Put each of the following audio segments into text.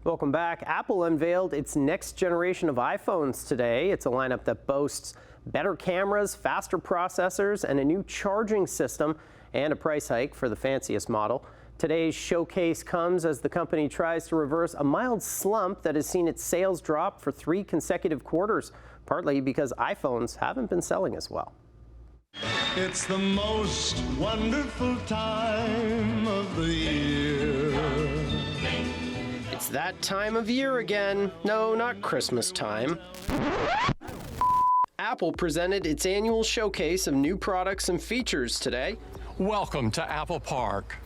Welcome back. Apple unveiled its next generation of iPhones today. It's a lineup that boasts better cameras, faster processors, and a new charging system, and a price hike for the fanciest model. Today's showcase comes as the company tries to reverse a mild slump that has seen its sales drop for 3 consecutive quarters, partly because iPhones haven't been selling as well. It's the most wonderful time of the year. It's that time of year again. No, not Christmas time. Apple presented its annual showcase of new products and features today. Welcome to Apple Park.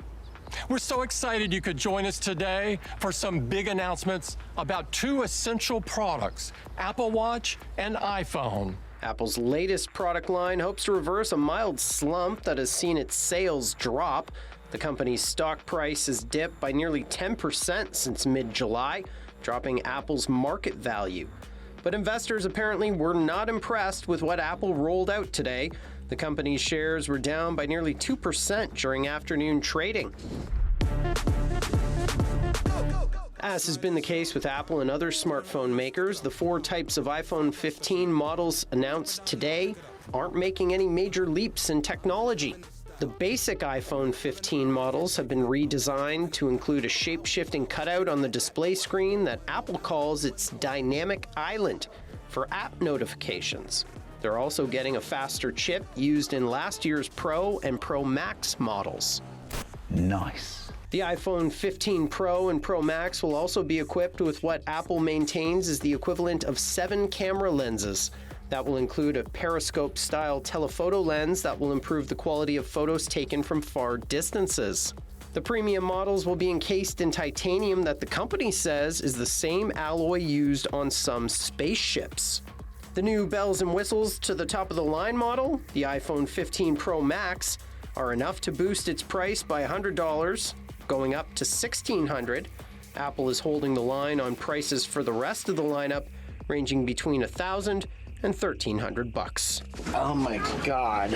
We're so excited you could join us today for some big announcements about 2 essential products, Apple Watch and iPhone. Apple's latest product line hopes to reverse a mild slump that has seen its sales drop. The company's stock price has dipped by nearly 10% since mid-July, dropping Apple's market value. But investors apparently were not impressed with what Apple rolled out today. The company's shares were down by nearly 2% during afternoon trading. As has been the case with Apple and other smartphone makers, the 4 types of iPhone 15 models announced today aren't making any major leaps in technology. The basic iPhone 15 models have been redesigned to include a shape-shifting cutout on the display screen that Apple calls its dynamic island for app notifications. They're also getting a faster chip used in last year's Pro and Pro Max models. Nice. The iPhone 15 Pro and Pro Max will also be equipped with what Apple maintains is the equivalent of 7 camera lenses. That will include a periscope-style telephoto lens that will improve the quality of photos taken from far distances. The premium models will be encased in titanium that the company says is the same alloy used on some spaceships. The new bells and whistles to the top-of-the-line model, the iPhone 15 Pro Max, are enough to boost its price by $100, going up to $1,600. Apple is holding the line on prices for the rest of the lineup, ranging between $1,000 and $1,300. Oh my God.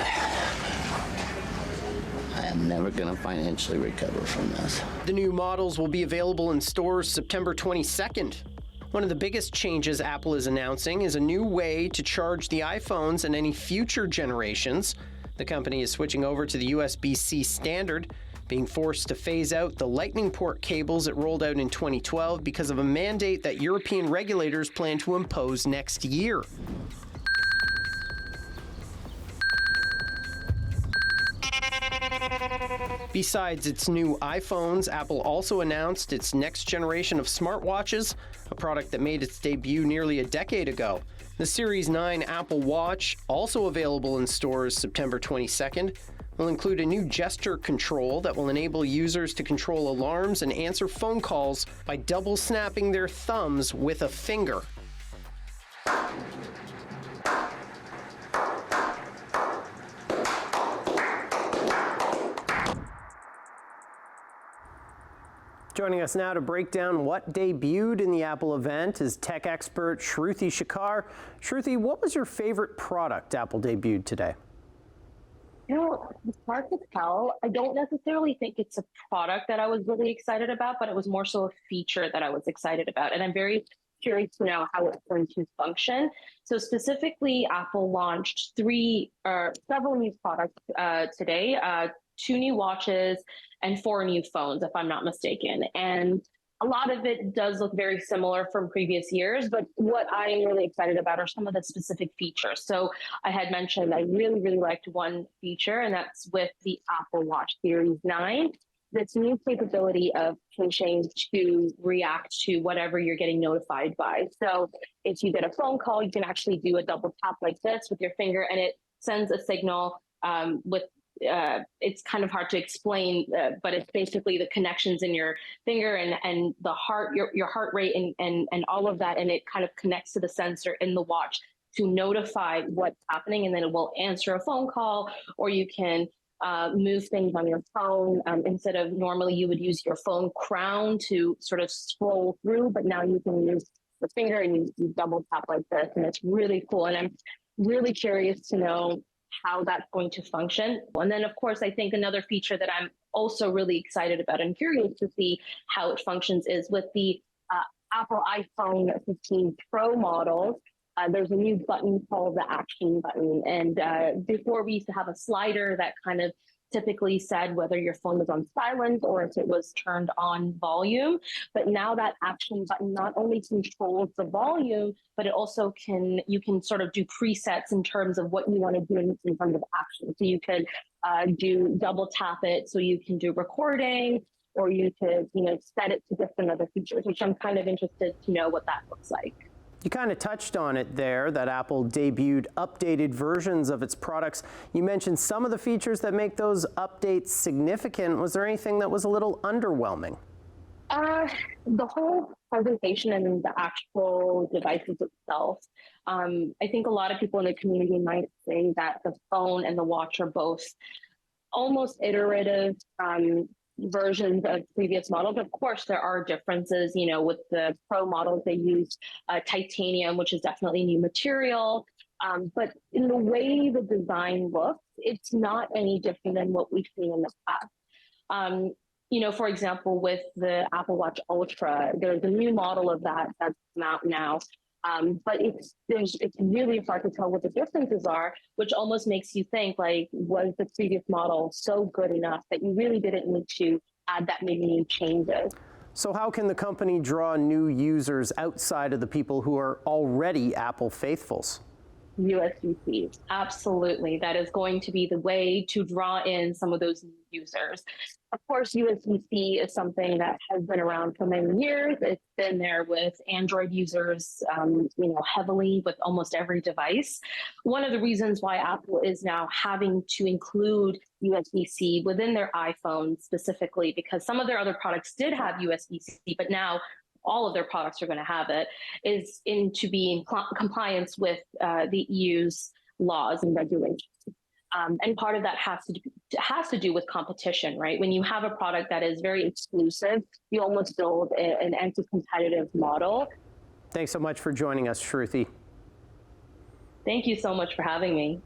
I am never going to financially recover from this. The new models will be available in stores September 22nd. One of the biggest changes Apple is announcing is a new way to charge the iPhones and any future generations. The company is switching over to the USB-C standard, being forced to phase out the Lightning port cables it rolled out in 2012 because of a mandate that European regulators plan to impose next year. Besides its new iPhones, Apple also announced its next generation of smartwatches, a product that made its debut nearly a decade ago. The Series 9 Apple Watch, also available in stores September 22nd, will include a new gesture control that will enable users to control alarms and answer phone calls by double snapping their thumbs with a finger. Joining us now to break down what debuted in the Apple event is tech expert Shruti Shekar. Shruti, what was your favorite product Apple debuted today? You know, it's hard to tell. I don't necessarily think it's a product that I was really excited about, but it was more so a feature that I was excited about. And I'm very curious to know how it's going to function. So specifically, Apple launched several new products today, 2 new watches and 4 new phones, if I'm not mistaken. And a lot of it does look very similar from previous years, but what I am really excited about are some of the specific features. So I had mentioned I really, really liked one feature, and that's with the Apple Watch Series 9. This new capability of pinching to react to whatever you're getting notified by. So if you get a phone call, you can actually do a double tap like this with your finger, and it sends a signal it's kind of hard to explain, but it's basically the connections in your finger and the heart, your heart rate and all of that. And it kind of connects to the sensor in the watch to notify what's happening. And then it will answer a phone call, or you can move things on your phone. Instead of normally you would use your phone crown to sort of scroll through, but now you can use the finger and you double tap like this. And it's really cool. And I'm really curious to know how that's going to function. And then, of course, I think another feature that I'm also really excited about and curious to see how it functions is with the Apple iPhone 15 Pro models, there's a new button called the Action button. And before we used to have a slider that kind of typically said whether your phone was on silent or if it was turned on volume. But now that Action button not only controls the volume, but it also you can sort of do presets in terms of what you want to do in terms of action. So you could do double tap it, so you can do recording, or you could, set it to different other features, which I'm kind of interested to know what that looks like. You kind of touched on it there, that Apple debuted updated versions of its products. You mentioned some of the features that make those updates significant. Was there anything that was a little underwhelming? The whole presentation and the actual devices itself. I think a lot of people in the community might say that the phone and the watch are both almost iterative versions of previous models. Of course, there are differences. With the Pro models, they used titanium, which is definitely new material. But in the way the design looks, it's not any different than what we've seen in the past. For example, with the Apple Watch Ultra, there's a new model of that's come out now. But it's really hard to tell what the differences are, which almost makes you think, was the previous model so good enough that you really didn't need to add that many new changes? So how can the company draw new users outside of the people who are already Apple faithfuls? USB-C, absolutely. That is going to be the way to draw in some of those new users. Of course, USB-C is something that has been around for many years. It's been there with Android users, heavily with almost every device. One of the reasons why Apple is now having to include USB-C within their iPhone specifically, because some of their other products did have USB-C, but now all of their products are going to have it, is to be in compliance with the EU's laws and regulations. And part of that has to do with competition, right? When you have a product that is very exclusive, you almost build an anti-competitive model. Thanks so much for joining us, Shruti. Thank you so much for having me.